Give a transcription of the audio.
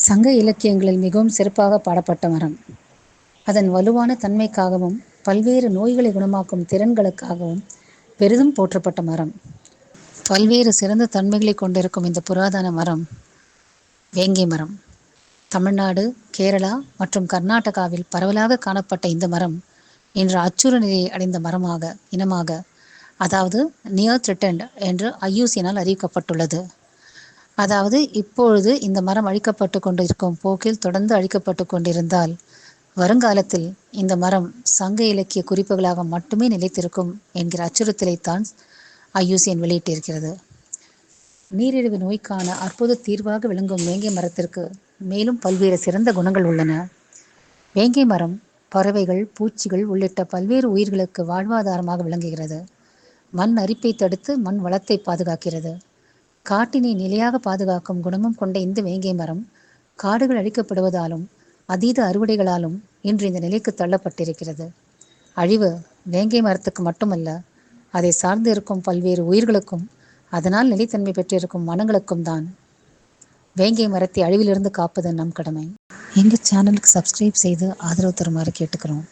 சங்க இலக்கியங்களில் மிகவும் சிறப்பாக பாடப்பட்ட மரம். அதன் வலுவான தன்மைக்காகவும் பல்வேறு நோய்களை குணமாக்கும் திறன்களுக்காகவும் பெரிதும் போற்றப்பட்ட மரம். பல்வேறு சிறந்த தன்மைகளை கொண்டிருக்கும் இந்த புராதன மரம் வேங்கை மரம். தமிழ்நாடு, கேரளா மற்றும் கர்நாடகாவில் பரவலாக காணப்பட்ட இந்த மரம் இன்று அச்சுறு நிலையை அடைந்த இனமாக, அதாவது நியர் த்ரெட்டன்ட் என்று IUCN அறிவிக்கப்பட்டுள்ளது. அதாவது இப்பொழுது இந்த மரம் அழிக்கப்பட்டு கொண்டிருக்கும் போக்கில் தொடர்ந்து அழிக்கப்பட்டு கொண்டிருந்தால் வருங்காலத்தில் இந்த மரம் சங்க இலக்கிய குறிப்புகளாக மட்டுமே நிலைத்திருக்கும் என்கிற அச்சுறுத்தலைத்தான் IUCN வெளியிட்டிருக்கிறது. நீரிழிவு நோய்க்கான அற்புத தீர்வாக விளங்கும் வேங்கை மரத்திற்கு மேலும் பல்வேறு சிறந்த குணங்கள் உள்ளன. வேங்கை மரம் பறவைகள், பூச்சிகள் உள்ளிட்ட பல்வேறு உயிர்களுக்கு வாழ்வாதாரமாக விளங்குகிறது. மண் அரிப்பை தடுத்து மண் வளத்தை பாதுகாக்கிறது. காட்டினை நிலையாக பாதுகாக்கும் குணமும் கொண்ட இந்த வேங்கை மரம் காடுகள் அழிக்கப்படுவதாலும் அதீத அறுவடைகளாலும் இன்று இந்த நிலைக்கு தள்ளப்பட்டிருக்கிறது. அழிவு வேங்கை மரத்துக்கு மட்டுமல்ல, அதை சார்ந்து இருக்கும் பல்வேறு உயிர்களுக்கும் அதனால் நிலைத்தன்மை பெற்றிருக்கும் மனங்களுக்கும் தான். வேங்கை மரத்தை அழிவிலிருந்து காப்பது நம் கடமை. எங்கள் சேனலுக்கு சப்ஸ்கிரைப் செய்து ஆதரவு தருமாறு கேட்டுக்கிறோம்.